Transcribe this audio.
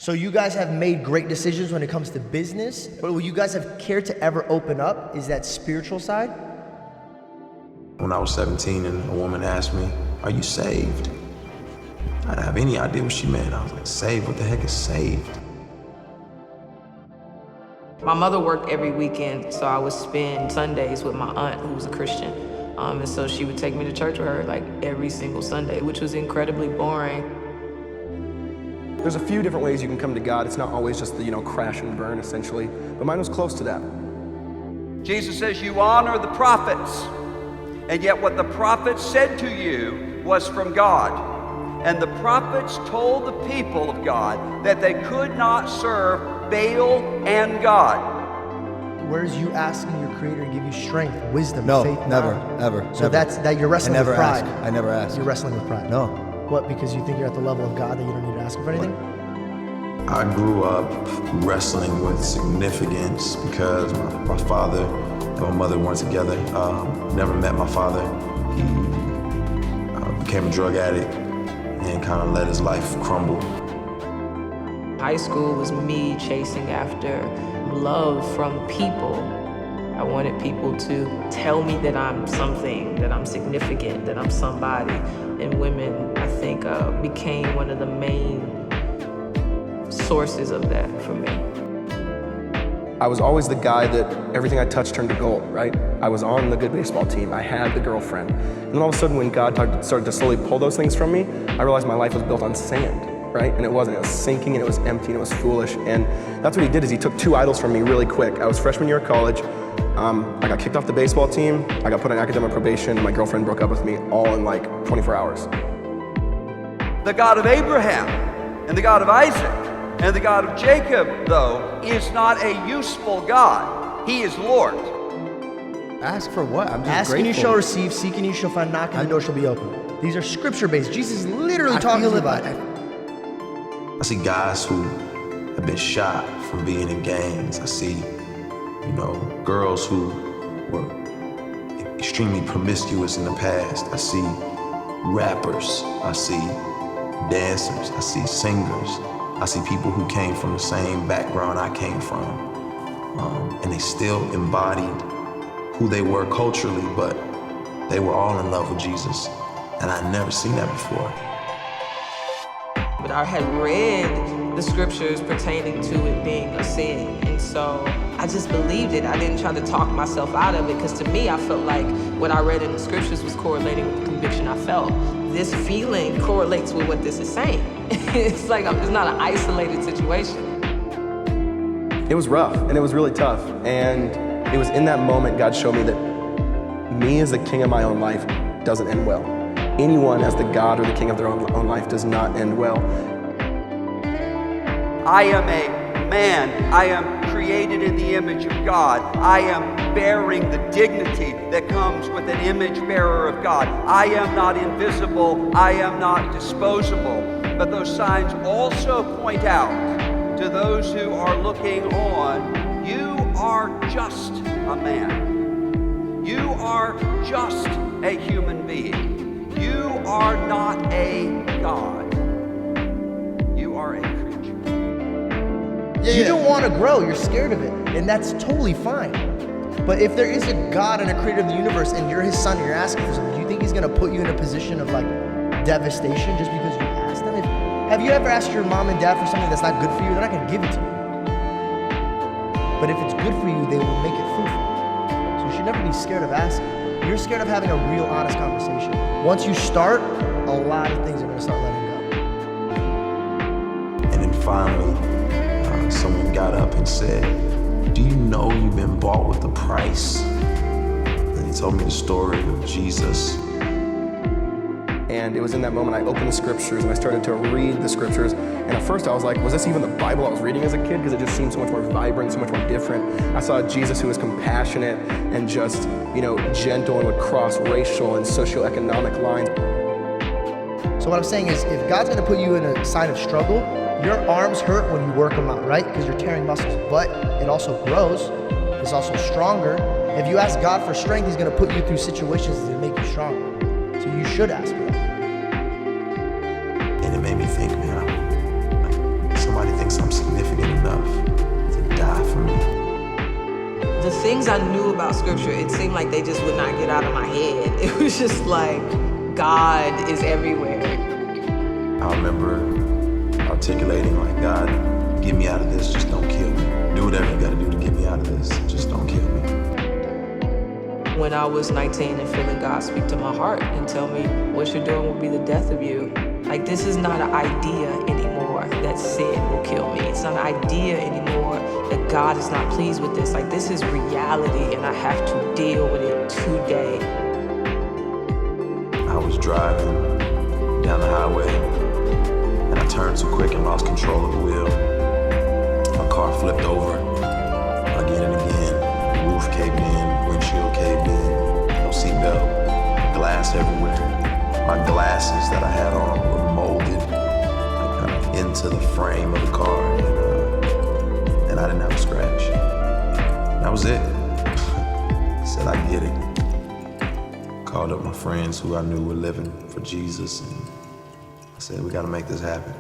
So you guys have made great decisions when it comes to business, but what you guys have cared to ever open up is that spiritual side? When I was 17 and a woman asked me, "Are you saved?" I didn't have any idea what she meant. I was like, saved? What the heck is saved? My mother worked every weekend, so I would spend Sundays with my aunt, who was a Christian. And so she would take me to church with her like every single Sunday, which was incredibly boring. There's a few different ways you can come to God. It's not always just the, crash and burn, essentially. But mine was close to that. Jesus says you honor the prophets, and yet what the prophets said to you was from God. And the prophets told the people of God that they could not serve Baal and God. Where's you asking your creator to give you strength, wisdom, No, faith? never, knowledge? ever. So never. that you're wrestling with pride. I never ask. You're wrestling with pride. No. What, because you think you're at the level of God that you don't need to ask him for anything? I grew up wrestling with significance because my father and my mother weren't together. Never met my father. He became a drug addict and kind of let his life crumble. High school was me chasing after love from people. I wanted people to tell me that I'm something, that I'm significant, that I'm somebody. And women, I think, became one of the main sources of that for me. I was always the guy that everything I touched turned to gold, right? I was on the good baseball team. I had the girlfriend. And then all of a sudden, when God started to slowly pull those things from me, I realized my life was built on sand, right? And it wasn't. It was sinking, and it was empty, and it was foolish. And that's what he did, is he took 2 idols from me really quick. I was freshman year of college. I got kicked off the baseball team. I got put on academic probation. My girlfriend broke up with me all in like 24 hours. The God of Abraham and the God of Isaac and the God of Jacob, though, is not a useful God. He is Lord. Ask for what? I'm just Ask grateful. and you shall receive, seek and you shall find, knock and the door shall be open. These are scripture-based. Jesus is literally talking to you about it. I see guys who have been shot from being in gangs. I see, girls who were extremely promiscuous in the past. I see rappers. I see dancers. I see singers. I see people who came from the same background I came from. And they still embodied who they were culturally, but they were all in love with Jesus. And I'd never seen that before. But I had read the scriptures pertaining to it being a sin. And so I just believed it. I didn't try to talk myself out of it, because to me, I felt like what I read in the scriptures was correlating with the conviction I felt. This feeling correlates with what this is saying. It's like it's not an isolated situation. It was rough, and it was really tough. And it was in that moment God showed me that me as the king of my own life doesn't end well. Anyone as the God or the king of their own life does not end well. I am a man. I am created in the image of God. I am bearing the dignity that comes with an image bearer of God. I am not invisible. I am not disposable. But those signs also point out to those who are looking on, you are just a man. You are just a human being. You are not a God. You are a creature. You don't want to grow. You're scared of it. And that's totally fine. But if there is a God and a creator of the universe and you're his son and you're asking for something, do you think he's going to put you in a position of like devastation just because you asked them? Have you ever asked your mom and dad for something that's not good for you? They're not going to give it to you. But if it's good for you, they will make it fruitful. So you should never be scared of asking. You're scared of having a real honest conversation. Once you start, a lot of things are going to start letting go. And then finally, someone got up and said, "Do you know you've been bought with a price?" And he told me the story of Jesus. And it was in that moment I opened the scriptures and I started to read the scriptures. And at first I was like, was this even the Bible I was reading as a kid? Because it just seemed so much more vibrant, so much more different. I saw Jesus who was compassionate and just, gentle and would cross racial and socioeconomic lines. So what I'm saying is, if God's going to put you in a sign of struggle, your arms hurt when you work them out, right? Because you're tearing muscles. But it also grows. It's also stronger. If you ask God for strength, he's going to put you through situations that make you stronger. So you should ask for that. And it made me think, man, somebody think thinks I'm significant enough to die for me. The things I knew about scripture, it seemed like they just would not get out of my head. It was just like, God is everywhere. I remember articulating like, God, get me out of this, just don't kill me. Do whatever you gotta do to get me out of this, just don't kill me. When I was 19 and feeling God speak to my heart and tell me, what you're doing will be the death of you. Like, this is not an idea anymore that sin will kill me. It's not an idea anymore that God is not pleased with this. Like, this is reality and I have to deal with it today. I was driving down the highway and I turned too quick and lost control of the wheel. My car flipped over again and again. The roof caved in, windshield caved in, no seatbelt, glass everywhere. My glasses that I had on were molded like kind of into the frame of the car, and I didn't have a scratch. That was it. I said, I get it. Called up my friends who I knew were living for Jesus, and I said, we gotta make this happen.